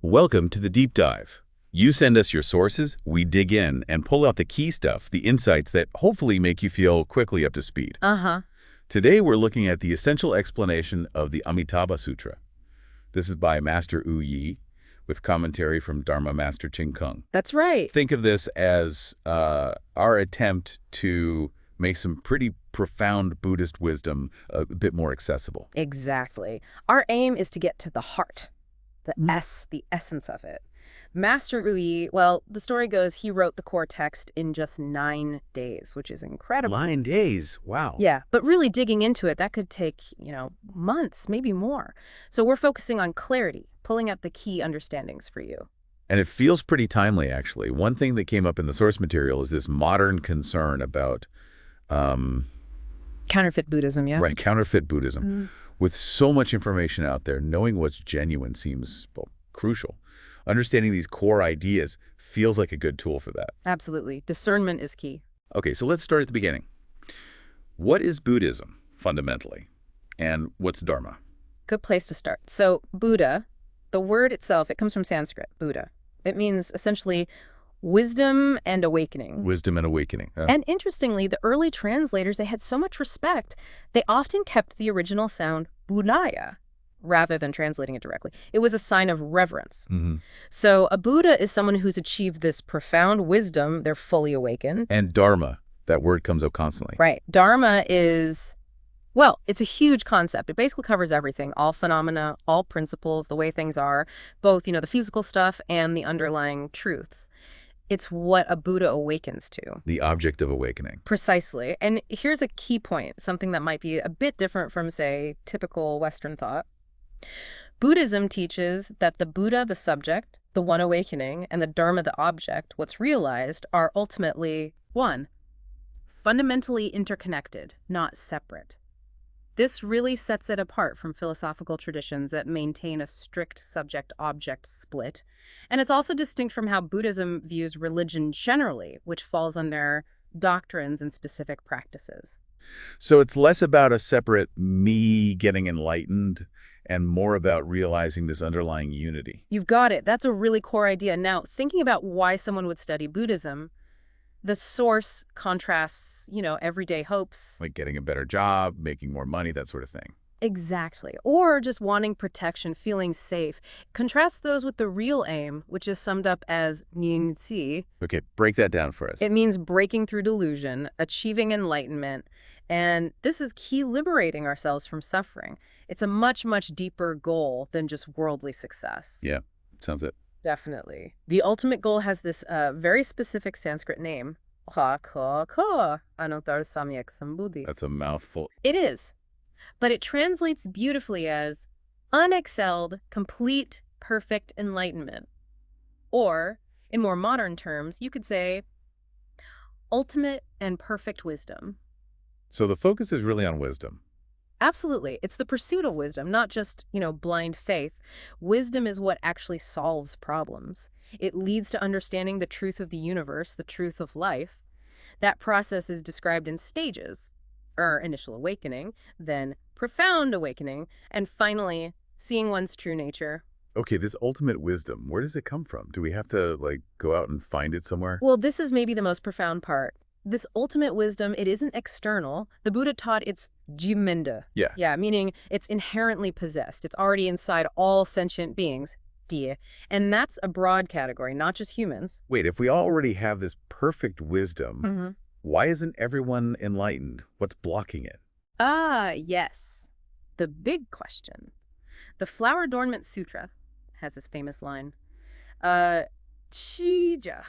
Welcome to the deep dive. You send us your sources, we dig in and pull out the key stuff, the insights that hopefully make you feel quickly up to speed. Uh-huh. Today we're looking at the essential explanation of the Amitabha Sutra. This is by Master Wu Yi, with commentary from Dharma Master Ching Kung. That's right. Think of this as our attempt to make some pretty profound Buddhist wisdom a bit more accessible. Exactly. Our aim is to get to the heart, the essence of it. Master Wu Yi, well, the story goes he wrote the core text in just 9 days, which is incredible. 9 days, wow. Yeah, but really digging into it, that could take, months, maybe more. So we're focusing on clarity, pulling out the key understandings for you. And it feels pretty timely, actually. One thing that came up in the source material is this modern concern about Counterfeit Buddhism, yeah? right, counterfeit Buddhism. With so much information out there, knowing what's genuine seems, well, crucial. Understanding these core ideas feels like a good tool for that. Absolutely. Discernment is key. Okay, so let's start at the beginning. What is Buddhism, fundamentally? And what's Dharma? Good place to start. So Buddha, the word itself, it comes from Sanskrit, Buddha. It means essentially wisdom and awakening. Wisdom and awakening. And interestingly, the early translators, they had so much respect, they often kept the original sound Buddhaya rather than translating it directly. It was a sign of reverence. So a Buddha is someone who's achieved this profound wisdom. They're fully awakened. And Dharma, that word comes up constantly. Right. Dharma is, well, it's a huge concept. It basically covers everything, all phenomena, all principles, the way things are, both, the physical stuff and the underlying truths. It's what a Buddha awakens to. The object of awakening. Precisely. And here's a key point, something that might be a bit different from, say, typical Western thought. Buddhism teaches that the Buddha, the subject, the one awakening, and the Dharma, the object, what's realized, are ultimately one, fundamentally interconnected, not separate. This really sets it apart from philosophical traditions that maintain a strict subject-object split. And it's also distinct from how Buddhism views religion generally, which falls under doctrines and specific practices. So it's less about a separate me getting enlightened and more about realizing this underlying unity. You've got it. That's a really core idea. Now, thinking about why someone would study Buddhism, the source contrasts, everyday hopes. Like getting a better job, making more money, that sort of thing. Exactly. Or just wanting protection, feeling safe. Contrast those with the real aim, which is summed up as nyingzi. Okay, break that down for us. It means breaking through delusion, achieving enlightenment, and this is key liberating ourselves from suffering. It's a much, much deeper goal than just worldly success. Yeah, sounds it. Definitely. The ultimate goal has this very specific Sanskrit name, Anuttara Samyak Sambuddhi. That's a mouthful. It is. But it translates beautifully as unexcelled, complete, perfect enlightenment. Or, in more modern terms, you could say ultimate and perfect wisdom. So the focus is really on wisdom. Absolutely. It's the pursuit of wisdom, not just, blind faith. Wisdom is what actually solves problems. It leads to understanding the truth of the universe, the truth of life. That process is described in stages. Initial awakening, then profound awakening, and finally, seeing one's true nature. Okay, this ultimate wisdom, where does it come from? Do we have to, go out and find it somewhere? Well, this is maybe the most profound part. This ultimate wisdom, it isn't external. The Buddha taught it's jiminda. Yeah. Yeah, meaning it's inherently possessed. It's already inside all sentient beings. And that's a broad category, not just humans. Wait, if we already have this perfect wisdom, why isn't everyone enlightened? What's blocking it? Ah, yes. The big question. The Flower Adornment Sutra has this famous line. Chija.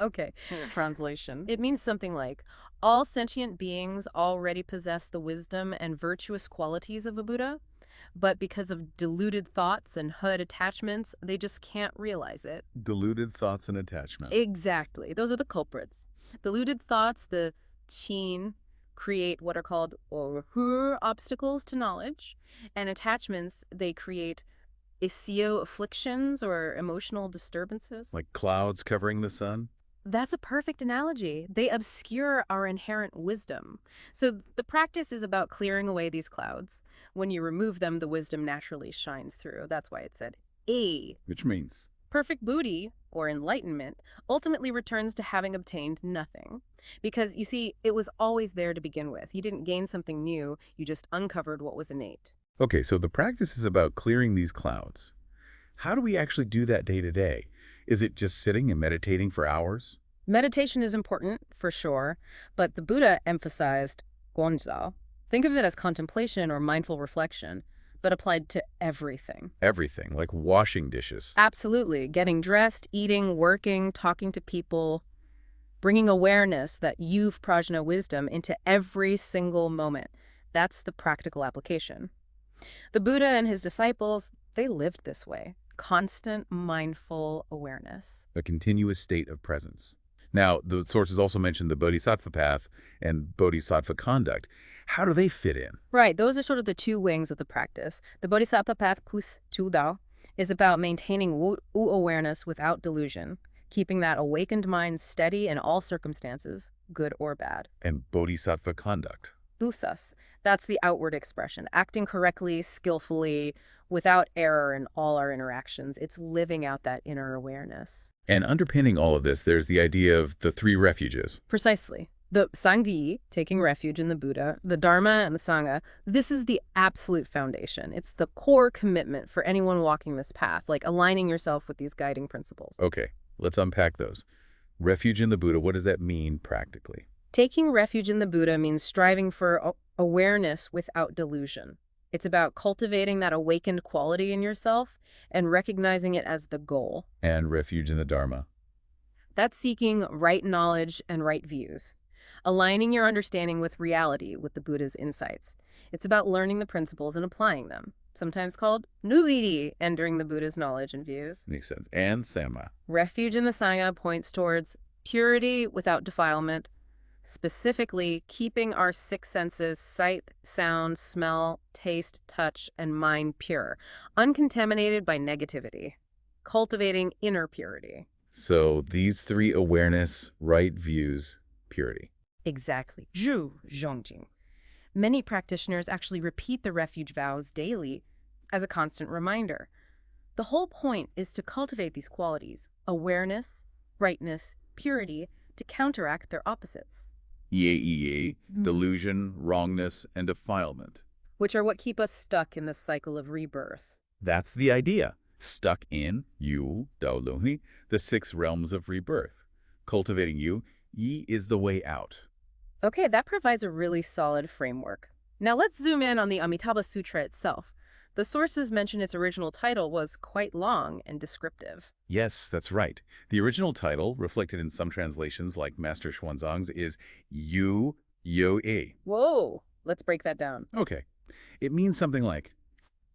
Okay. Translation. It means something like, all sentient beings already possess the wisdom and virtuous qualities of a Buddha, but because of deluded thoughts and hood attachments, they just can't realize it. Deluded thoughts and attachment. Exactly. Those are the culprits. Deluded thoughts, the qin, create what are called obstacles to knowledge, and attachments, they create afflictions or emotional disturbances. Like clouds covering the sun? That's a perfect analogy. They obscure our inherent wisdom. So the practice is about clearing away these clouds. When you remove them, the wisdom naturally shines through. That's why it said Which means? Perfect Buddhi, or enlightenment, ultimately returns to having obtained nothing. Because, you see, it was always there to begin with. You didn't gain something new, you just uncovered what was innate. Okay, so the practice is about clearing these clouds. How do we actually do that day to day? Is it just sitting and meditating for hours? Meditation is important, for sure, but the Buddha emphasized guanzhao. Think of it as contemplation or mindful reflection, but applied to everything. Everything, like washing dishes. Absolutely. Getting dressed, eating, working, talking to people, bringing awareness that you've prajna wisdom into every single moment. That's the practical application. The Buddha and his disciples, they lived this way. Constant mindful awareness. A continuous state of presence. Now, the sources also mentioned the Bodhisattva path and Bodhisattva conduct. How do they fit in? Right, those are sort of the two wings of the practice. The Bodhisattva path, Pus Tu Dao, is about maintaining Wu awareness without delusion, keeping that awakened mind steady in all circumstances, good or bad. And Bodhisattva conduct. Busas, that's the outward expression, acting correctly, skillfully, without error in all our interactions. It's living out that inner awareness. And underpinning all of this, there's the idea of the three refuges. Precisely. The Sanghi, taking refuge in the Buddha, the Dharma and the Sangha, this is the absolute foundation. It's the core commitment for anyone walking this path, like aligning yourself with these guiding principles. Okay, let's unpack those. Refuge in the Buddha, what does that mean practically? Taking refuge in the Buddha means striving for awareness without delusion. It's about cultivating that awakened quality in yourself and recognizing it as the goal. And refuge in the Dharma. That's seeking right knowledge and right views. Aligning your understanding with reality, with the Buddha's insights. It's about learning the principles and applying them, sometimes called nubiri, entering the Buddha's knowledge and views. Makes sense. And Samma. Refuge in the Sangha points towards purity without defilement, specifically keeping our six senses, sight, sound, smell, taste, touch, and mind pure, uncontaminated by negativity, cultivating inner purity. So these three: awareness, right views, purity. Exactly. Zhu Zhongjing. Many practitioners actually repeat the refuge vows daily as a constant reminder. The whole point is to cultivate these qualities, awareness, rightness, purity, to counteract their opposites. Delusion, wrongness, and defilement. Which are what keep us stuck in the cycle of rebirth. That's the idea. Stuck in, yu, dao luhi, the six realms of rebirth. Cultivating yu, yi is the way out. Okay, that provides a really solid framework. Now let's zoom in on the Amitabha Sutra itself. The sources mention its original title was quite long and descriptive. Yes, that's right. The original title, reflected in some translations like Master Xuanzang's, is Yu Yo E. Whoa, let's break that down. Okay. It means something like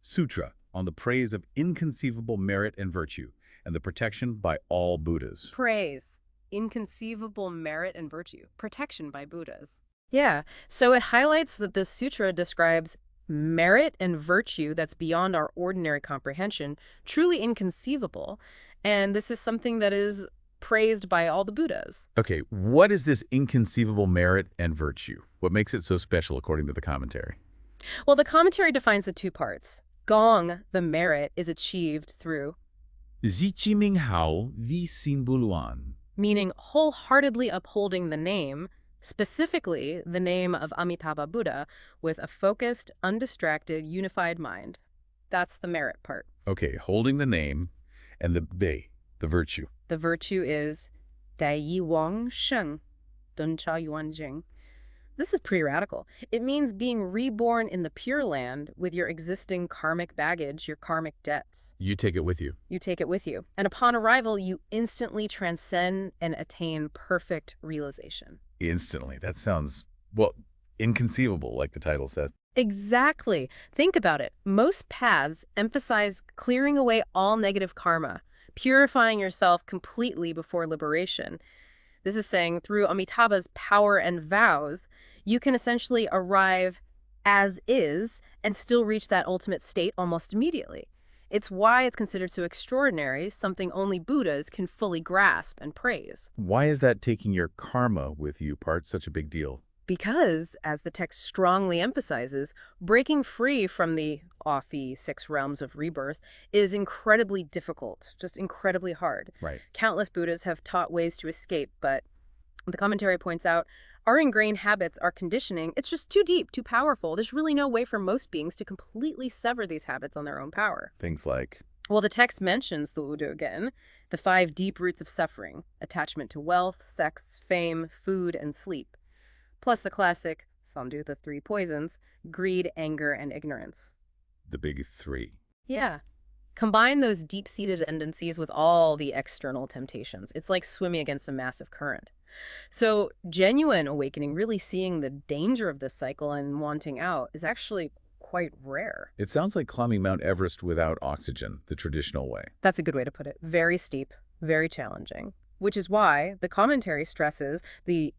Sutra on the praise of inconceivable merit and virtue and the protection by all Buddhas. Praise, inconceivable merit and virtue, protection by Buddhas. Yeah, so it highlights that this sutra describes merit and virtue that's beyond our ordinary comprehension, truly inconceivable, and this is something that is praised by all the Buddhas. Okay, what is this inconceivable merit and virtue? What makes it so special according to the commentary? Well, the commentary defines the two parts. Gong, the merit, is achieved through Ziqiming hao vi xin buluan, meaning wholeheartedly upholding the name, specifically the name of Amitabha Buddha, with a focused, undistracted, unified mind. That's the merit part. Okay, holding the name, and the bei, the virtue. The virtue is Dai Yi Wang Sheng, Dun Cha Yuan Jing. This is pretty radical. It means being reborn in the Pure Land with your existing karmic baggage, your karmic debts. You take it with you. You take it with you. And upon arrival, you instantly transcend and attain perfect realization. Instantly. That sounds, well, inconceivable, like the title says. Exactly. Think about it. Most paths emphasize clearing away all negative karma, purifying yourself completely before liberation. This is saying through Amitabha's power and vows, you can essentially arrive as is and still reach that ultimate state almost immediately. It's why it's considered so extraordinary, something only Buddhas can fully grasp and praise. Why is that taking your karma with you part such a big deal? Because, as the text strongly emphasizes, breaking free from the offy 6 realms of rebirth is incredibly difficult, just incredibly hard. Right. Countless Buddhas have taught ways to escape, but the commentary points out, our ingrained habits, our conditioning, it's just too deep, too powerful. There's really no way for most beings to completely sever these habits on their own power. Things like? Well, the text mentions the Udo again, the 5 deep roots of suffering, attachment to wealth, sex, fame, food, and sleep. Plus the classic, Samdu, the 3 poisons, greed, anger, and ignorance. The big 3. Yeah. Combine those deep-seated tendencies with all the external temptations. It's like swimming against a massive current. So genuine awakening, really seeing the danger of this cycle and wanting out, is actually quite rare. It sounds like climbing Mount Everest without oxygen, the traditional way. That's a good way to put it. Very steep, very challenging. Which is why the commentary stresses the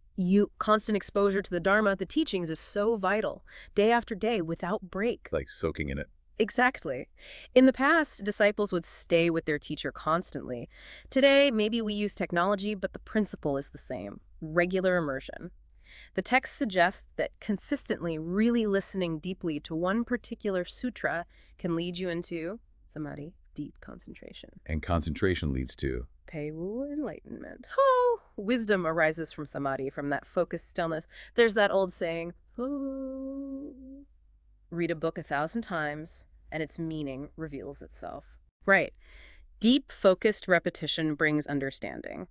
constant exposure to the Dharma, the teachings, is so vital, day after day, without break. Like soaking in it. Exactly. In the past, disciples would stay with their teacher constantly. Today, maybe we use technology, but the principle is the same. Regular immersion. The text suggests that consistently really listening deeply to one particular sutra can lead you into samadhi, deep concentration. And concentration leads to? Peiwu enlightenment. Oh, wisdom arises from samadhi, from that focused stillness. There's that old saying, oh. Read a book 1,000 times, and its meaning reveals itself. Right. Deep, focused repetition brings understanding.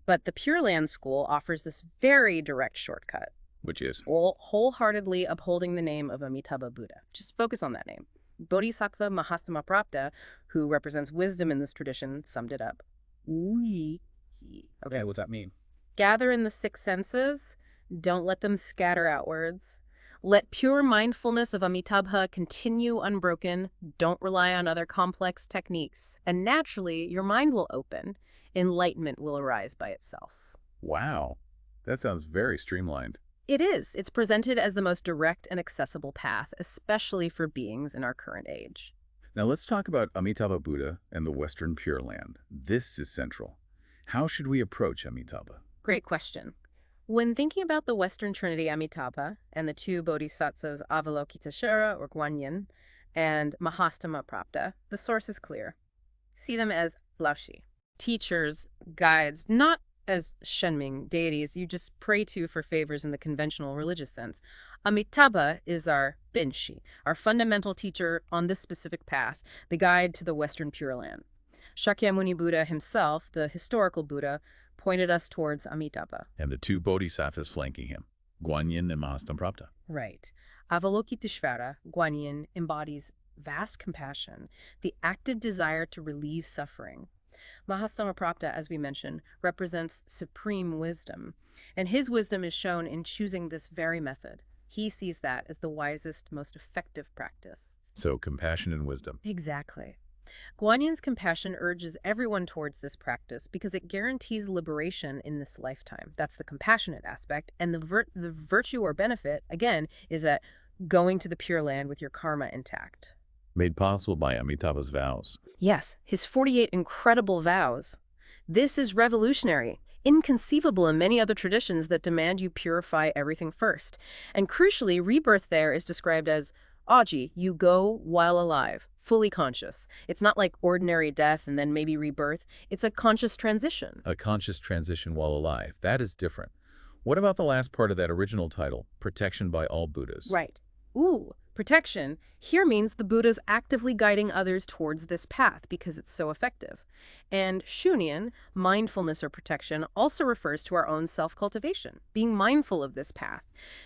But the Pure Land school offers this very direct shortcut. Which is? Wholeheartedly upholding the name of Amitabha Buddha. Just focus on that name. Bodhisattva Mahastamaprapta, who represents wisdom in this tradition, summed it up. Okay, what's that mean? Gather in the 6 senses. Don't let them scatter outwards. Let pure mindfulness of Amitabha continue unbroken. Don't rely on other complex techniques. And naturally, your mind will open. Enlightenment will arise by itself. Wow. That sounds very streamlined. It is. It's presented as the most direct and accessible path, especially for beings in our current age. Now let's talk about Amitabha Buddha and the Western Pure Land. This is central. How should we approach Amitabha? Great question. When thinking about the Western Trinity Amitabha and the 2 bodhisattvas Avalokiteshvara or Guanyin and Mahastamaprapta, the source is clear. See them as Laoshi, teachers, guides, not as Shenming, deities you just pray to for favors in the conventional religious sense. Amitabha is our Binshi, our fundamental teacher on this specific path, the guide to the Western Pure Land. Shakyamuni Buddha himself, the historical Buddha, pointed us towards Amitabha. And the 2 bodhisattvas flanking him, Guanyin and Mahastamaprapta. Right. Avalokiteshvara, Guanyin, embodies vast compassion, the active desire to relieve suffering. Mahastamaprapta, as we mentioned, represents supreme wisdom, and his wisdom is shown in choosing this very method. He sees that as the wisest, most effective practice. So compassion and wisdom. Exactly. Guanyin's compassion urges everyone towards this practice because it guarantees liberation in this lifetime. That's the compassionate aspect. And the virtue or benefit, again, is that going to the Pure Land with your karma intact. Made possible by Amitabha's vows. Yes, his 48 incredible vows. This is revolutionary, inconceivable in many other traditions that demand you purify everything first. And crucially, rebirth there is described as Aji, you go while alive, fully conscious. It's not like ordinary death and then maybe rebirth. It's a conscious transition. A conscious transition while alive. That is different. What about the last part of that original title, protection by all Buddhas? Right. Ooh, protection here means the Buddha's actively guiding others towards this path because it's so effective. And Shunyan, mindfulness or protection, also refers to our own self-cultivation, being mindful of this path,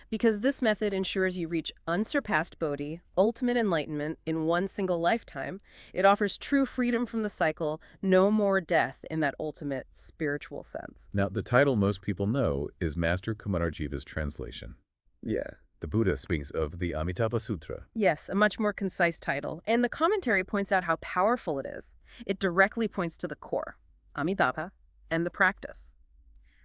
because this method ensures you reach unsurpassed bodhi, ultimate enlightenment in one single lifetime. It offers true freedom from the cycle, no more death in that ultimate spiritual sense. Now, the title most people know is Master Kumararjiva's translation. Yeah. The Buddha speaks of the Amitabha Sutra. Yes, a much more concise title. And the commentary points out how powerful it is. It directly points to the core, Amitabha, and the practice.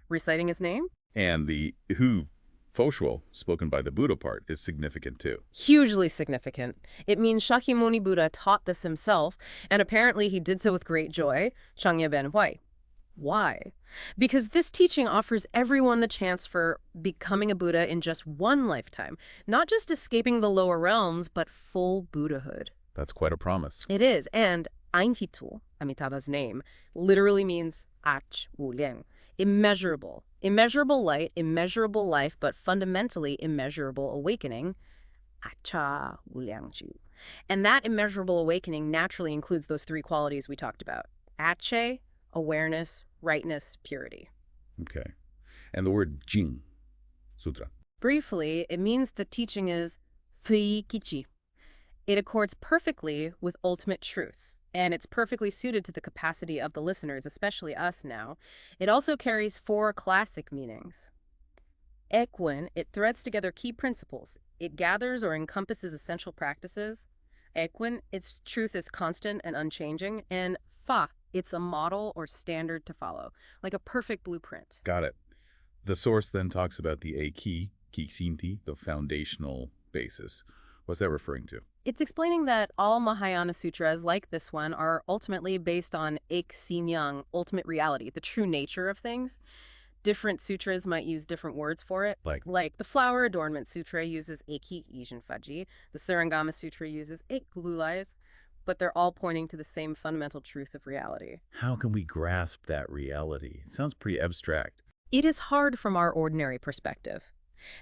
Reciting his name? And the hu, Foshuo, spoken by the Buddha part, is significant too. Hugely significant. It means Shakyamuni Buddha taught this himself, and apparently he did so with great joy, Changya Ben Huai. Why? Because this teaching offers everyone the chance for becoming a Buddha in just one lifetime, not just escaping the lower realms, but full Buddhahood. That's quite a promise. It is, and Ainhitu, Amitabha's name, literally means ach wu liang, immeasurable. Immeasurable light, immeasurable life, but fundamentally immeasurable awakening, acha wu liang ju. And that immeasurable awakening naturally includes those three qualities we talked about. Ache, awareness, rightness, purity. Okay. And the word Jing Sutra. Briefly, it means the teaching is Fuikichi. It accords perfectly with ultimate truth, and it's perfectly suited to the capacity of the listeners, especially us now. It also carries 4 classic meanings. Ekwin, it threads together key principles. It gathers or encompasses essential practices. Ekwin, its truth is constant and unchanging. And Fa, it's a model or standard to follow, like a perfect blueprint. Got it. The source then talks about the Eki, Kiksinti, the foundational basis. What's that referring to? It's explaining that all Mahayana sutras like this one are ultimately based on Ik Sinyang, ultimate reality, the true nature of things. Different sutras might use different words for it. Like the Flower Adornment Sutra uses Eki Ijin Faji. The Surangama Sutra uses Ik Lulais. But they're all pointing to the same fundamental truth of reality. How can we grasp that reality? It sounds pretty abstract. It is hard from our ordinary perspective.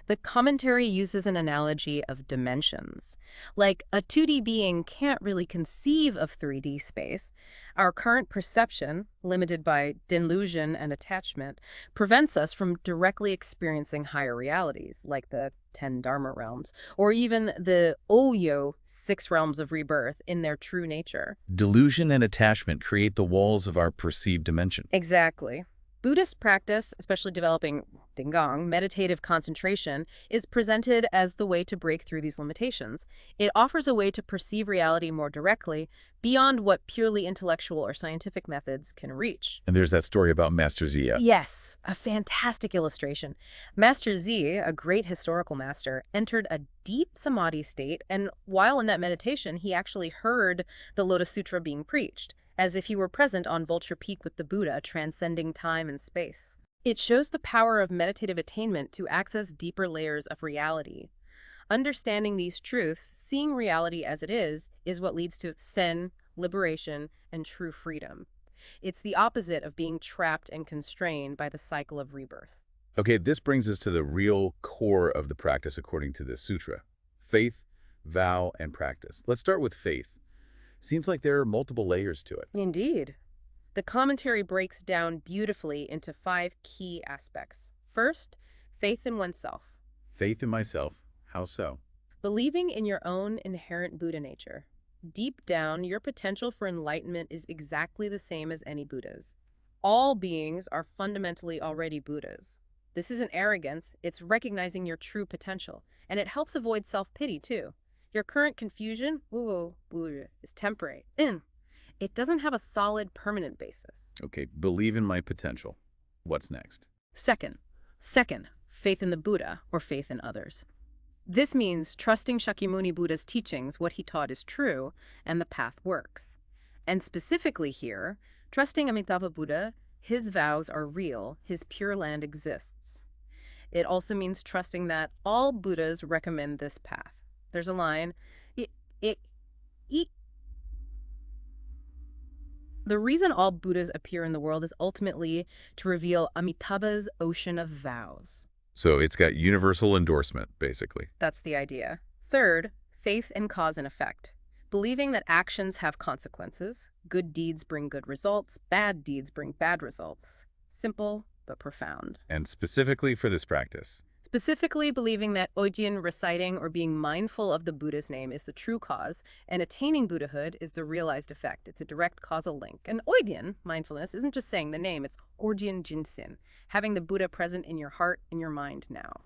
The commentary uses an analogy of dimensions. Like a 2D being can't really conceive of 3D space. Our current perception, limited by delusion and attachment, prevents us from directly experiencing higher realities, like the 10 Dharma realms, or even the Oyo 6 realms of rebirth in their true nature. Delusion and attachment create the walls of our perceived dimension. Exactly. Buddhist practice, especially developing Dingang, meditative concentration, is presented as the way to break through these limitations. It offers a way to perceive reality more directly, beyond what purely intellectual or scientific methods can reach. And there's that story about Master Zia. Yes, a fantastic illustration. Master Z, a great historical master, entered a deep samadhi state, and while in that meditation, he actually heard the Lotus Sutra being preached, as if he were present on Vulture Peak with the Buddha, transcending time and space. It shows the power of meditative attainment to access deeper layers of reality. Understanding these truths, seeing reality as it is what leads to Zen, liberation, and true freedom. It's the opposite of being trapped and constrained by the cycle of rebirth. Okay, this brings us to the real core of the practice according to this sutra. Faith, vow, and practice. Let's start with faith. Seems like there are multiple layers to it. Indeed. The commentary breaks down beautifully into 5 key aspects. First, faith in oneself. Faith in myself. How so? Believing in your own inherent Buddha nature. Deep down, your potential for enlightenment is exactly the same as any Buddha's. All beings are fundamentally already Buddhas. This isn't arrogance, it's recognizing your true potential. And it helps avoid self-pity, too. Your current confusion, is temporary. It doesn't have a solid, permanent basis. Okay, believe in my potential. What's next? Second, faith in the Buddha or faith in others. This means trusting Shakyamuni Buddha's teachings, what he taught is true, and the path works. And specifically here, trusting Amitabha Buddha, his vows are real, his Pure Land exists. It also means trusting that all Buddhas recommend this path. There's a line, the reason all Buddhas appear in the world is ultimately to reveal Amitabha's ocean of vows. So it's got universal endorsement, basically. That's the idea. Third, faith in cause and effect. Believing that actions have consequences. Good deeds bring good results. Bad deeds bring bad results. Simple, but profound. And specifically for this practice. Specifically believing that Ojin reciting or being mindful of the Buddha's name is the true cause, and attaining Buddhahood is the realized effect. It's a direct causal link. And Ojin, mindfulness, isn't just saying the name, it's Orjin Jinsin, having the Buddha present in your heart and your mind now.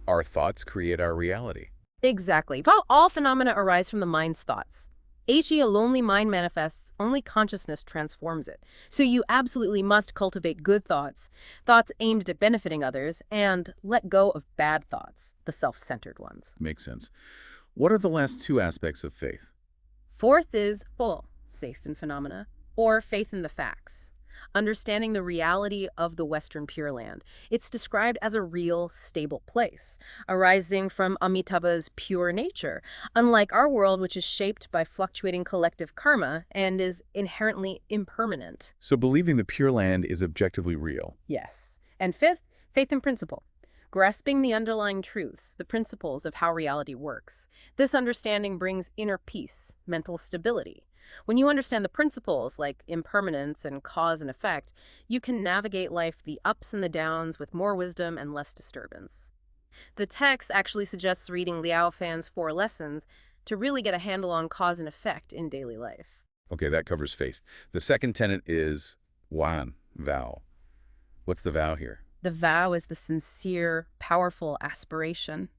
Our thoughts create our reality. Exactly. But all phenomena arise from the mind's thoughts. A lonely mind manifests, only consciousness transforms it. So you absolutely must cultivate good thoughts, thoughts aimed at benefiting others, and let go of bad thoughts, the self-centered ones. Makes sense. What are the last 2 aspects of faith? Fourth is faith in phenomena, or faith in the facts. understanding the reality of the Western Pure Land. It's described as a real, stable place, arising from Amitabha's pure nature, unlike our world, which is shaped by fluctuating collective karma and is inherently impermanent. So believing the Pure Land is objectively real. Yes. And fifth, faith in principle. Grasping the underlying truths, the principles of how reality works. This understanding brings inner peace, mental stability. When you understand the principles like impermanence and cause and effect, you can navigate life, the ups and the downs, with more wisdom and less disturbance. The text actually suggests reading Liao Fan's 4 lessons to really get a handle on cause and effect in daily life. Okay, that covers faith. The second tenet is Wan, vow. What's the vow here? The vow is the sincere, powerful aspiration,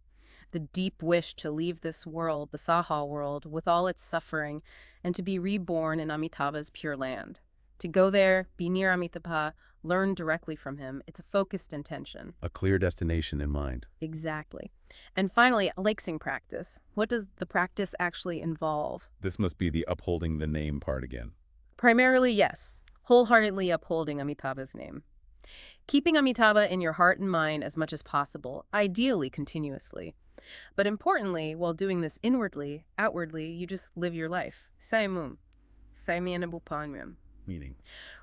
the deep wish to leave this world, the Saha world, with all its suffering, and to be reborn in Amitabha's Pure Land. To go there, be near Amitabha, learn directly from him. It's a focused intention. A clear destination in mind. Exactly. And finally, a lexing practice. What does the practice actually involve? This must be the upholding the name part again. Primarily, yes. Wholeheartedly upholding Amitabha's name. Keeping Amitabha in your heart and mind as much as possible, ideally continuously. But importantly, while doing this inwardly, outwardly, you just live your life. Saimum. Saimianabupanmyam. Meaning?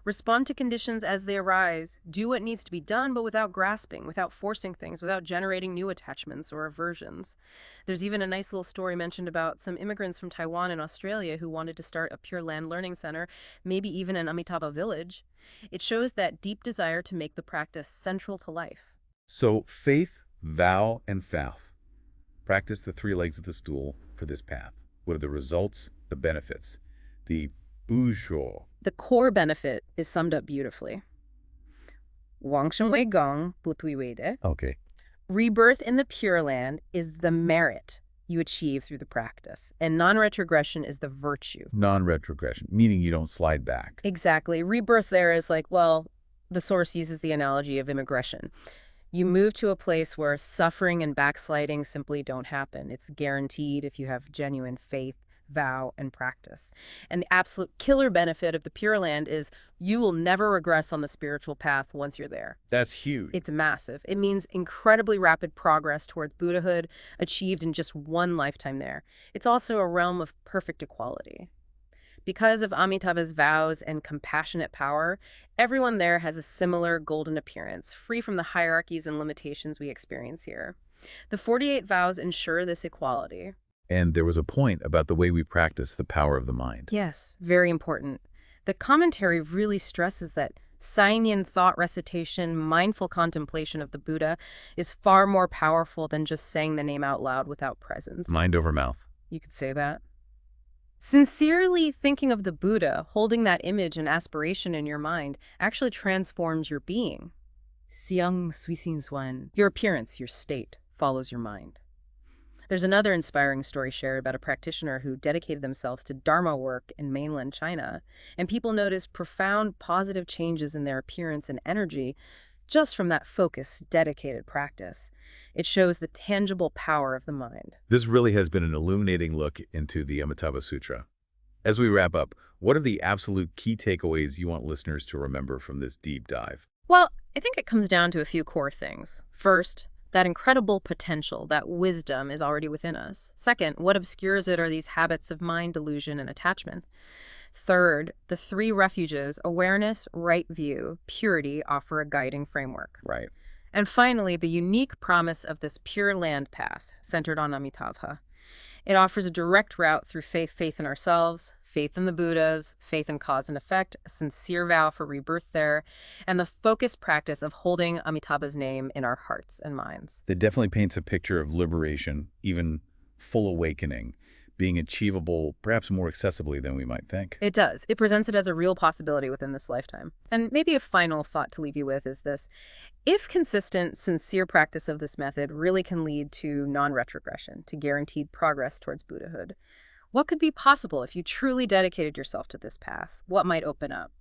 Respond to conditions as they arise. Do what needs to be done, but without grasping, without forcing things, without generating new attachments or aversions. There's even a nice little story mentioned about some immigrants from Taiwan and Australia who wanted to start a Pure Land learning center, maybe even an Amitabha village. It shows that deep desire to make the practice central to life. So faith, vow, and faith. Practice the 3 legs of the stool for this path. What are the results, the benefits? The Busho. The core benefit is summed up beautifully. Wangshen Wei Gong, Butui Wei De. Okay. Rebirth in the Pure Land is the merit you achieve through the practice, and non-retrogression is the virtue. Non-retrogression, meaning you don't slide back. Exactly. Rebirth there is like, well, the source uses the analogy of immigration. You move to a place where suffering and backsliding simply don't happen. It's guaranteed if you have genuine faith, vow, and practice. And the absolute killer benefit of the Pure Land is you will never regress on the spiritual path once you're there. That's huge. It's massive. It means incredibly rapid progress towards Buddhahood achieved in just one lifetime there. It's also a realm of perfect equality. Because of Amitabha's vows and compassionate power, everyone there has a similar golden appearance, free from the hierarchies and limitations we experience here. The 48 vows ensure this equality. And there was a point about the way we practice the power of the mind. Yes, very important. The commentary really stresses that Sainian thought recitation, mindful contemplation of the Buddha is far more powerful than just saying the name out loud without presence. Mind over mouth. You could say that. Sincerely thinking of the Buddha, holding that image and aspiration in your mind, actually transforms your being. Siang Suisin Suan. Your appearance, your state, follows your mind. There's another inspiring story shared about a practitioner who dedicated themselves to Dharma work in mainland China, and people noticed profound positive changes in their appearance and energy just from that focused, dedicated practice. It shows the tangible power of the mind. This really has been an illuminating look into the Amitabha Sutra. As we wrap up, what are the absolute key takeaways you want listeners to remember from this deep dive? Well, I think it comes down to a few core things. First, that incredible potential, that wisdom is already within us. Second, what obscures it are these habits of mind, delusion, and attachment. Third, the 3 refuges, awareness, right view, purity, offer a guiding framework. Right. And finally, the unique promise of this Pure Land path, centered on Amitabha. It offers a direct route through faith in ourselves, faith in the Buddhas, faith in cause and effect, a sincere vow for rebirth there, and the focused practice of holding Amitabha's name in our hearts and minds. It definitely paints a picture of liberation, even full awakening, being achievable perhaps more accessibly than we might think. It does. It presents it as a real possibility within this lifetime. And maybe a final thought to leave you with is this. If consistent, sincere practice of this method really can lead to non-retrogression, to guaranteed progress towards Buddhahood, what could be possible if you truly dedicated yourself to this path? What might open up?